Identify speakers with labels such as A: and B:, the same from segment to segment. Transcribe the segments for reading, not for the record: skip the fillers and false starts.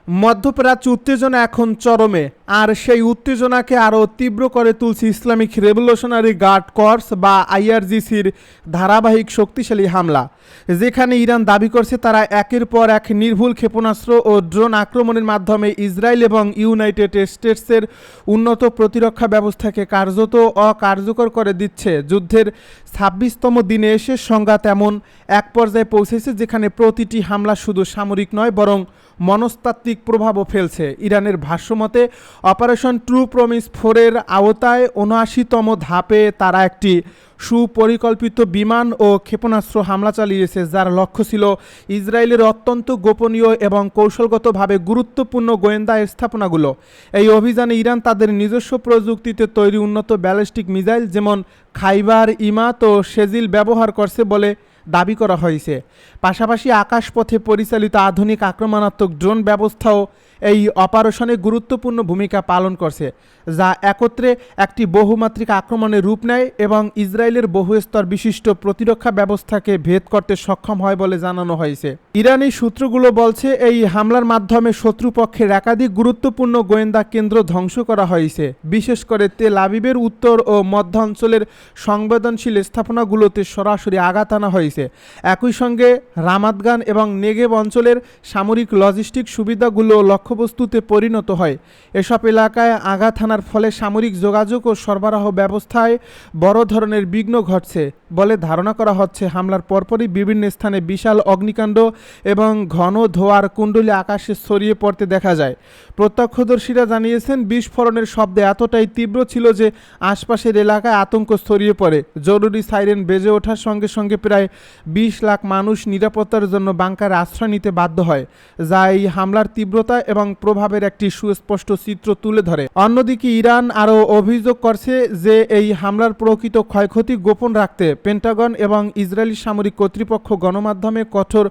A: মধ্যপ্রাচ্য উত্তেজনা এখন চরমে, আর সেই উত্তেজনাকে আরও তীব্র করে তুলছে ইসলামিক রেভলিউশনারি গার্ড কর্পস বা আইআরজিসির ধারাবাহিক শক্তিশালী হামলা, যেখানে ইরান দাবি করছে তারা একের পর এক নির্ভুল ক্ষেপণাস্ত্র ও ড্রোন আক্রমণের মাধ্যমে ইসরায়েল এবং ইউনাইটেড স্টেটসের উন্নত প্রতিরক্ষা ব্যবস্থাকে কার্যত অকার্যকর করে দিচ্ছে। যুদ্ধের 26তম দিনে এসে সংঘাত এমন এক পর্যায়ে পৌঁছেছে যেখানে প্রতিটি হামলা শুধু সামরিক নয় বরং মনস্তাত্ত্বিক প্রভাবও ফেলছে। ইরানের ভাষ্যমতে অপারেশন ট্রু প্রমিস 4-এর আওতায় ৭৯তম ধাপে তারা একটি সুপরিকল্পিত বিমান ও ক্ষেপণাস্ত্র হামলা চালিয়েছে, যার লক্ষ্য ছিল ইসরায়েলের অত্যন্ত গোপনীয় এবং কৌশলগতভাবে গুরুত্বপূর্ণ গোয়েন্দা স্থাপনাগুলো। এই অভিযানে ইরান তাদের নিজস্ব প্রযুক্তিতে তৈরি উন্নত ব্যালিস্টিক মিসাইল যেমন খাইবার, ইমাত ও শেজিল ব্যবহার করছে বলে দাবি করা হয়েছে। পাশাপাশি আকাশপথে পরিচালিত আধুনিক আক্রমণাত্মক ড্রোন ব্যবস্থাও এই অপারেশনে গুরুত্বপূর্ণ ভূমিকা পালন করছে, যা একত্রে একটি বহুমাত্রিক আক্রমণের রূপ নেয় এবং ইসরায়েলের বহুস্তর বিশিষ্ট প্রতিরক্ষা ব্যবস্থাকে ভেদ করতে সক্ষম হয় বলে জানানো হয়েছে। ইরানি সূত্রগুলো বলছে এই হামলার মাধ্যমে শত্রুপক্ষের একাধিক গুরুত্বপূর্ণ গোয়েন্দা কেন্দ্র ধ্বংস করা হয়েছে, বিশেষ করে তেল আবিবের উত্তর ও মধ্য অঞ্চলের সংবেদনশীল স্থাপনাগুলোতে সরাসরি আঘাত আনা হয়েছে। একই সঙ্গে রামাদগান এবং নেগেব অঞ্চলের সামরিক লজিস্টিক সুবিধাগুলো লক্ষ্যবস্তুতে পরিণত হয়। এসব এলাকায় আঘাত হানার ফলে সামরিক যোগাযোগ ও সরবরাহ ব্যবস্থায় বড় ধরনের বিঘ্ন ঘটছে বলে ধারণা করা হচ্ছে। হামলার পরপরই বিভিন্ন স্থানে বিশাল অগ্নিকাণ্ড এবং ঘন ধোঁয়ার কুণ্ডলী আকাশে ছড়িয়ে পড়তে দেখা যায়। প্রত্যক্ষদর্শীরা জানিয়েছেন বিস্ফোরণের শব্দ এতটাই তীব্র ছিল যে আশপাশের এলাকায় আতঙ্ক ছড়িয়ে পড়ে। জরুরি সাইরেন বেজে ওঠার সঙ্গে সঙ্গে প্রায় 20 লাখ মানুষ নিরাপত্তার জন্য বাংকারে আশ্রয় নিতে বাধ্য হয়, যা এই হামলার তীব্রতা এবং প্রভাবের একটি সুস্পষ্ট চিত্র তুলে ধরে। অন্যদিকে ইরান আরও অভিযোগ করছে যে এই হামলার প্রকৃত ক্ষয়ক্ষতি গোপন রাখতে পেন্টাগন এবং ইসরায়েলি সামরিক কর্তৃপক্ষ গণমাধ্যমে কঠোর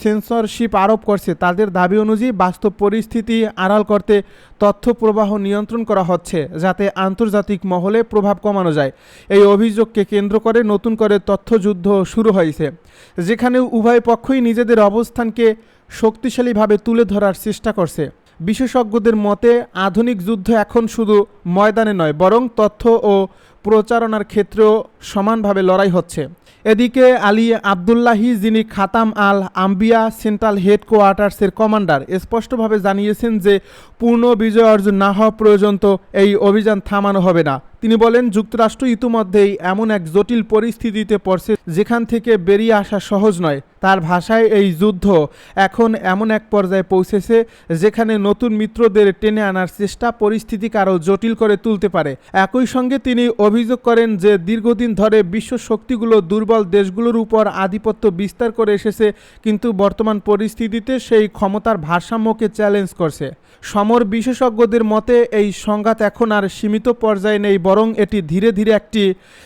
A: সেন্সরশিপ আরোপ করছে। তাদের দাবি অনুযায়ী বাস্তব পরিস্থিতি আড়াল করতে তথ্য প্রবাহ নিয়ন্ত্রণ করা হচ্ছে, যাতে আন্তর্জাতিক মহলে প্রভাব কমানো যায়। এই অভিযোগকে কেন্দ্র করে নতুন করে তথ্যযুদ্ধ শুরু হয়েছে, যেখানে উভয় পক্ষই নিজেদের অবস্থানকে শক্তিশালীভাবে তুলে ধরার চেষ্টা করছে। বিশেষজ্ঞদের মতে আধুনিক যুদ্ধ এখন শুধু ময়দানে নয় বরং তথ্য ও প্রচারণার ক্ষেত্রেও সমানভাবে লড়াই হচ্ছে। এদিকে আলী আবদুল্লাহি, যিনি খাতাম আল আম্বিয়া সেন্ট্রাল হেডকোয়ার্টার্সের কমান্ডার, স্পষ্টভাবে জানিয়েছেন যে পূর্ণ বিজয় অর্জন না হওয়া পর্যন্ত এই অভিযান থামানো হবে না। তিনি বলেন, যুক্তরাষ্ট্র ইতিমধ্যেই এমন এক জটিল পরিস্থিতিতে পড়ছে যেখান থেকে বেরিয়ে আসা সহজ নয়। তার ভাষায় এই যুদ্ধ এখন এমন এক পর্যায়ে পৌঁছেছে যেখানে নতুন মিত্রদের টেনে আনার চেষ্টা পরিস্থিতিকে আরও জটিল করে তুলতে পারে। একই সঙ্গে তিনি অভিযোগ করেন যে দীর্ঘদিন ধরে বিশ্ব শক্তিগুলো দুর্বল দেশগুলোর উপর আধিপত্য বিস্তার করে এসেছে, কিন্তু বর্তমান পরিস্থিতিতে সেই ক্ষমতার ভারসাম্যকে চ্যালেঞ্জ করছে। সমর বিশেষজ্ঞদের মতে এই সংঘাত এখন আর সীমিত পর্যায়ে নেই, বরং এটি ধীরে ধীরে একটি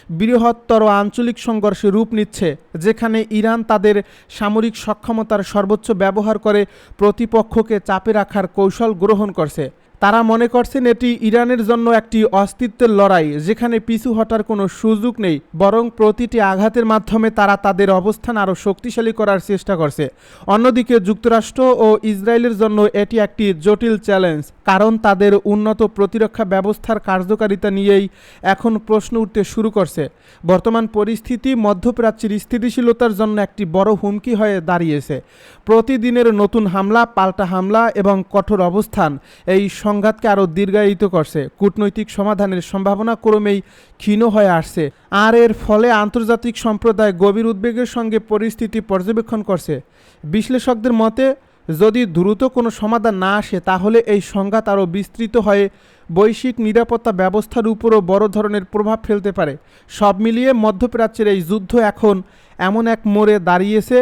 A: বৃহত্তর আঞ্চলিক সংঘর্ষে রূপ নিচ্ছে, যেখানে ইরান তাদের সামরিক সক্ষমতার সর্বোচ্চ ব্যবহার করে প্রতিপক্ষকে চাপে রাখার কৌশল গ্রহণ করছে। তারা মনে করছেন এটি ইরানের জন্য একটি অস্তিত্বের লড়াই, যেখানে পিছু হটার কোনো সুযোগ নেই, বরং প্রতিটি আঘাতের মাধ্যমে তারা তাদের অবস্থান আরও শক্তিশালী করার চেষ্টা করছে। অন্যদিকে যুক্তরাষ্ট্র ও ইসরায়েলের জন্য এটি একটি জটিল চ্যালেঞ্জ, কারণ তাদের উন্নত প্রতিরক্ষা ব্যবস্থার কার্যকারিতা নিয়েই এখন প্রশ্ন উঠতে শুরু করছে। বর্তমান পরিস্থিতি মধ্যপ্রাচ্যের স্থিতিশীলতার জন্য একটি বড় হুমকি হয়ে দাঁড়িয়েছে। প্রতিদিনের নতুন হামলা, পাল্টা হামলা এবং কঠোর অবস্থান এই সংঘাতকে আরও দীর্ঘায়িত করছে। কূটনৈতিক সমাধানের সম্ভাবনা ক্রমেই ক্ষীণ হয়ে আসছে, আর এর ফলে আন্তর্জাতিক সম্প্রদায় গভীর উদ্বেগের সঙ্গে পরিস্থিতি পর্যবেক্ষণ করছে। বিশ্লেষকদের মতে যদি দ্রুত কোনো সমাধান না আসে তাহলে এই সংঘাত আরও বিস্তৃত হয়ে বৈশ্বিক নিরাপত্তা ব্যবস্থার উপরও বড় ধরনের প্রভাব ফেলতে পারে। সব মিলিয়ে মধ্যপ্রাচ্যের এই যুদ্ধ এখন এমন এক মোড়ে দাঁড়িয়েছে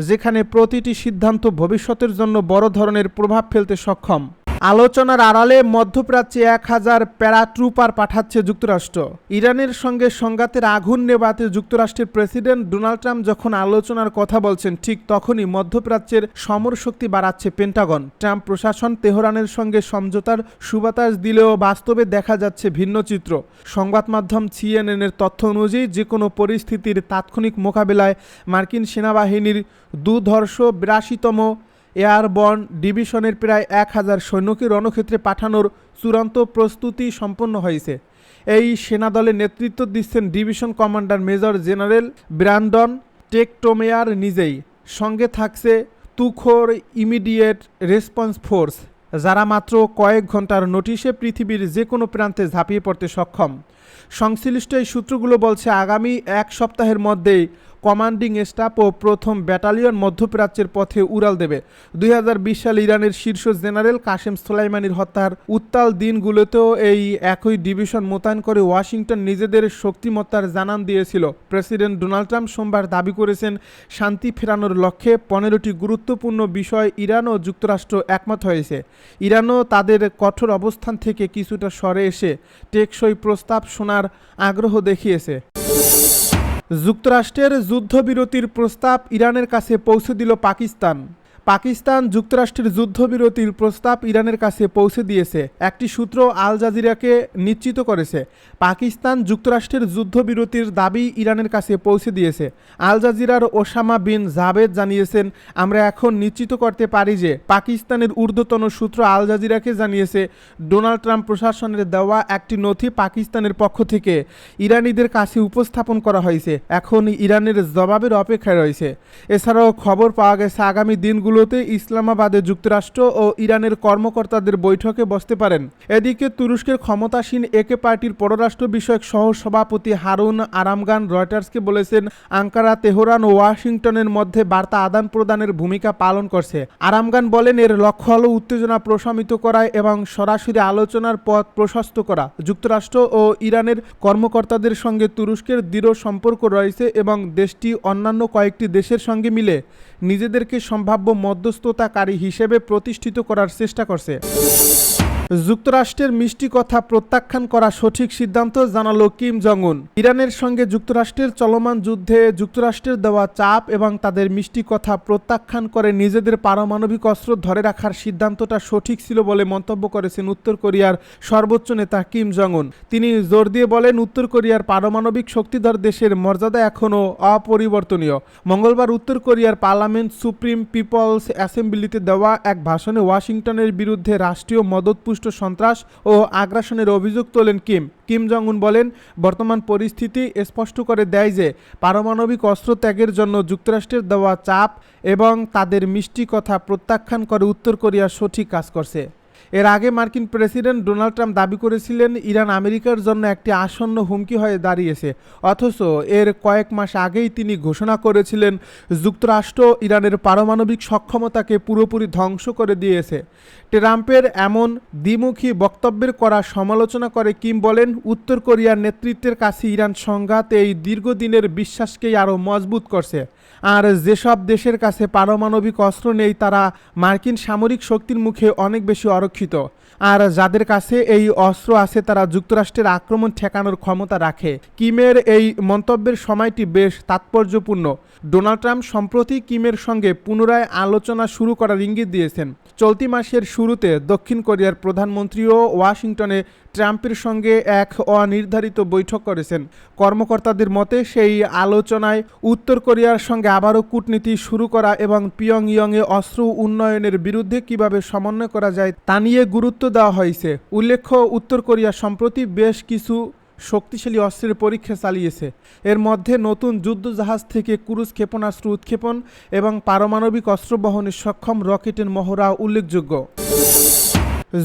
A: যেখানে প্রতিটি সিদ্ধান্ত ভবিষ্যতের জন্য বড় ধরনের প্রভাব ফেলতে সক্ষম। আলোচনার আড়ালে মধ্যপ্রাচ্যে 1000 প্যারাট্রুপার পাঠাচ্ছে যুক্তরাষ্ট্র। ইরানের সঙ্গে সংঘাতের আগুন নেভাতে যুক্তরাষ্ট্রের প্রেসিডেন্ট ডোনাল্ড ট্রাম্প যখন আলোচনার কথা বলছেন, ঠিক তখনই মধ্যপ্রাচ্যের সমর শক্তি বাড়াচ্ছে পেন্টাগন। ট্রাম্প প্রশাসন তেহরানের সঙ্গে সমঝোতার সুবাতাস দিলেও বাস্তবে দেখা যাচ্ছে ভিন্ন চিত্র। সংবাদ মাধ্যম সিএনএনের তথ্য অনুযায়ী যে কোনো পরিস্থিতির তাৎক্ষণিক মোকাবেলায় মার্কিন সেনাবাহিনীর 82তম এয়ারবর্ন ডিভিশনের প্রায় 1000 সৈন্যকে রণক্ষেত্রে পাঠানোর চূড়ান্ত প্রস্তুতি সম্পন্ন হয়েছে। এই সেনাদলে নেতৃত্ব দিচ্ছেন division commander major general Brandon Tegtmeier নিজেই। সঙ্গে থাকছে তুখোর ইমিডিয়েট রেসপন্স ফোর্স, যারা মাত্র কয়েক ঘন্টার নোটিশে পৃথিবীর যে কোনো প্রান্তে ঝাঁপিয়ে পড়তে সক্ষম। সংশ্লিষ্ট এই সূত্রগুলো বলছে আগামী এক সপ্তাহের মধ্যেই কমান্ডিং স্টাফ ও প্রথম ব্যাটালিয়ন মধ্যপ্রাচ্যের পথে উড়াল দেবে। 2020 সালে ইরানের শীর্ষ জেনারেল কাসেম সোলাইমানির হত্যার উত্তাল দিনগুলোতেও এই একই ডিভিশন মোতায়েন করে ওয়াশিংটন নিজেদের শক্তিমত্তার জানান দিয়েছিল। প্রেসিডেন্ট ডোনাল্ড ট্রাম্প সোমবার দাবি করেছেন শান্তি ফেরানোর লক্ষ্যে 15টি গুরুত্বপূর্ণ বিষয় ইরান ও যুক্তরাষ্ট্র একমত হয়েছে। ইরানও তাদের কঠোর অবস্থান থেকে কিছুটা সরে এসে টেকসই প্রস্তাব শোনার আগ্রহ দেখিয়েছে। যুক্তরাষ্ট্রের যুদ্ধবিরতির প্রস্তাব ইরানের কাছে পৌঁছে দিল পাকিস্তান। যুক্তরাষ্ট্রের যুদ্ধবিরতির প্রস্তাব ইরানের কাছে পৌঁছে দিয়েছে। একটি সূত্র আল জাজিরাকে নিশ্চিত করেছে পাকিস্তান যুক্তরাষ্ট্রের যুদ্ধবিরতির দাবি ইরানের কাছে পৌঁছে দিয়েছে। আল জাজিরার ওসামা বিন জাবেদ জানিয়েছেন, আমরা এখন নিশ্চিত করতে পারি যে পাকিস্তানের ঊর্ধ্বতন সূত্র আল জাজিরাকে জানিয়েছে ডোনাল্ড ট্রাম্প প্রশাসনের দেওয়া একটি নথি পাকিস্তানের পক্ষ থেকে ইরানিদের কাছে উপস্থাপন করা হয়েছে। এখন ইরানের জবাবের অপেক্ষায় রয়েছে। এছাড়াও খবর পাওয়া গেছে আগামী দিনগুলো ইসলামাবাদে যুক্তরাষ্ট্র ও ইরানের কর্মকর্তাদের বৈঠকে বসতে পারেন। এদিকে তুরস্কের ক্ষমতাসীন একে পার্টির পররাষ্ট্র বিষয়ক সহ সভাপতি হারুন আরামগান রয়টার্সকে বলেছেন, আঙ্কারা, তেহরান ও ওয়াশিংটনের মধ্যে বার্তা আদান প্রদানের ভূমিকা পালন করছে। আরামগান বলেন, এর লক্ষ্য হল উত্তেজনা প্রশমিত করা এবং সরাসরি আলোচনার পথ প্রশস্ত করা। যুক্তরাষ্ট্র ও ইরানের কর্মকর্তাদের সঙ্গে তুরস্কের দৃঢ় সম্পর্ক রয়েছে এবং দেশটি অন্যান্য কয়েকটি দেশের সঙ্গে মিলে নিজেদেরকে সম্ভাব্য মধ্যস্থতাকারী হিসেবে প্রতিষ্ঠিত করার চেষ্টা করছে। যুক্তরাষ্ট্রের মিষ্টি কথা প্রত্যাখ্যান করা সঠিক সিদ্ধান্ত, জানালো কিম জং উন। ইরানের সঙ্গে যুক্তরাষ্ট্রের চলমান যুদ্ধে যুক্তরাষ্ট্রের দেওয়া চাপ এবং তাদের মিষ্টি কথা প্রত্যাখ্যান করে নিজেদের পারমাণবিক অস্ত্র ধরে রাখার সিদ্ধান্তটা সঠিক ছিল বলে মন্তব্য করেছেন উত্তর কোরিয়ার সর্বোচ্চ নেতা কিম জং উন। তিনি জোর দিয়ে বলেন, উত্তর কোরিয়ার পারমাণবিক শক্তিধর দেশের মর্যাদা এখনও অপরিবর্তনীয়। মঙ্গলবার উত্তর কোরিয়ার পার্লামেন্ট সুপ্রিম পিপলস অ্যাসেম্বলিতে দেওয়া এক ভাষণে ওয়াশিংটনের বিরুদ্ধে রাষ্ট্রীয় মদতপুষ্ট সন্ত্রাস ও আগ্রাসনের অভিযোগ তোলেন কিম জং উন বলেন, বর্তমান পরিস্থিতি স্পষ্ট করে দেয় যে পারমাণবিক অস্ত্র ত্যাগের জন্য যুক্তরাষ্ট্রের দেওয়া চাপ এবং তাদের মিষ্টি কথা প্রত্যাখ্যান করে উত্তর কোরিয়া সঠিক কাজ করছে। এর আগে মার্কিন প্রেসিডেন্ট ডোনাল্ড ট্রাম্প দাবি করেছিলেন ইরান আমেরিকার জন্য একটি আসন্ন হুমকি হয়ে দাঁড়িয়েছে। অথচ এর কয়েক মাস আগেই তিনি ঘোষণা করেছিলেন যুক্তরাষ্ট্র ইরানের পারমাণবিক সক্ষমতাকে পুরোপুরি ধ্বংস করে দিয়েছে। ট্রাম্পের এমন দ্বিমুখী বক্তব্যের করা সমালোচনা করে কিম বলেন, উত্তর কোরিয়ার নেতৃত্বের কাছে ইরান সংঘাত এই দীর্ঘদিনের বিশ্বাসকেই আরও মজবুত করছে। আর যেসব দেশের কাছে পারমাণবিক অস্ত্র নেই তারা মার্কিন সামরিক শক্তির মুখে অনেক বেশি অরক্ষিত। আর যাদের কাছে এই অস্ত্র আছে তারা যুক্তরাষ্ট্রের আক্রমণ ঠেকানোর ক্ষমতা রাখে। কিমের এই মন্তব্যের সময়টি বেশ তাৎপর্যপূর্ণ। ডোনাল্ড ট্রাম্প সম্প্রতি কিমের সঙ্গে পুনরায় আলোচনা শুরু করার ইঙ্গিত দিয়েছেন। চলতি মাসের শুরুতে দক্ষিণ কোরিয়ার প্রধানমন্ত্রীও ওয়াশিংটনে ট্রাম্পের সঙ্গে এক অনির্ধারিত বৈঠক করেছেন। কর্মকর্তাদের মতে সেই আলোচনায় উত্তর কোরিয়ার সঙ্গে আবারও কূটনীতি শুরু করা এবং পিয়ংইয়ংয়ে অস্ত্র উন্নয়নের বিরুদ্ধে কিভাবে সমন্বয় করা যায় তা নিয়ে গুরুত্ব দেওয়া হয়েছে। উল্লেখ্য, উত্তর কোরিয়া সম্প্রতি বেশ কিছু শক্তিশালী অস্ত্রের পরীক্ষা চালিয়েছে। এর মধ্যে নতুন যুদ্ধজাহাজ থেকে ক্রুজ ক্ষেপণাস্ত্র উৎক্ষেপণ এবং পারমাণবিক অস্ত্র বহনে সক্ষম রকেটের মহড়া উল্লেখযোগ্য।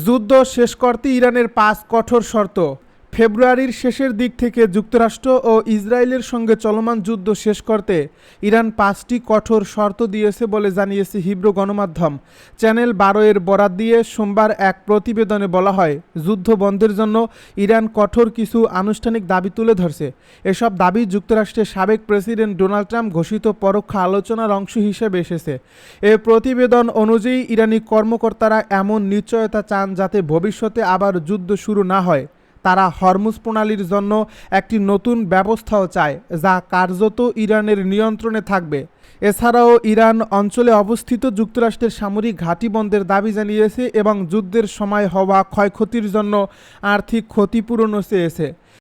A: যুদ্ধ শেষ করতে ইরানের 5 কঠোর শর্ত। ফেব্রুয়ারির শেষের দিক থেকে যুক্তরাষ্ট্র ও ইসরায়েলের সঙ্গে চলমান যুদ্ধ শেষ করতে ইরান 5টি কঠোর শর্ত দিয়েছে বলে জানিয়েছে হিব্রু গণমাধ্যম চ্যানেল 12-এর বরাত দিয়ে সোমবার এক প্রতিবেদনে বলা হয়, যুদ্ধ বন্ধের জন্য ইরান কঠোর কিছু আনুষ্ঠানিক দাবি তুলে ধরছে। এসব দাবি যুক্তরাষ্ট্রের সাবেক প্রেসিডেন্ট ডোনাল্ড ট্রাম্প ঘোষিত পরোক্ষ আলোচনার অংশ হিসেবে এসেছে। এ প্রতিবেদন অনুযায়ী ইরানি কর্মকর্তারা এমন নিশ্চয়তা চান যাতে ভবিষ্যতে আবার যুদ্ধ শুরু না হয়। তারা হরমুজ প্রণালীর জন্য একটি নতুন ব্যবস্থাও চায়, যা কার্যত ইরানের নিয়ন্ত্রণে থাকবে। এছাড়াও ইরান অঞ্চলে অবস্থিত যুক্তরাষ্ট্রের সামরিক ঘাঁটি বন্ধের দাবি জানিয়েছে এবং যুদ্ধের সময় হওয়া ক্ষয়ক্ষতির জন্য আর্থিক ক্ষতিপূরণও চেয়েছে।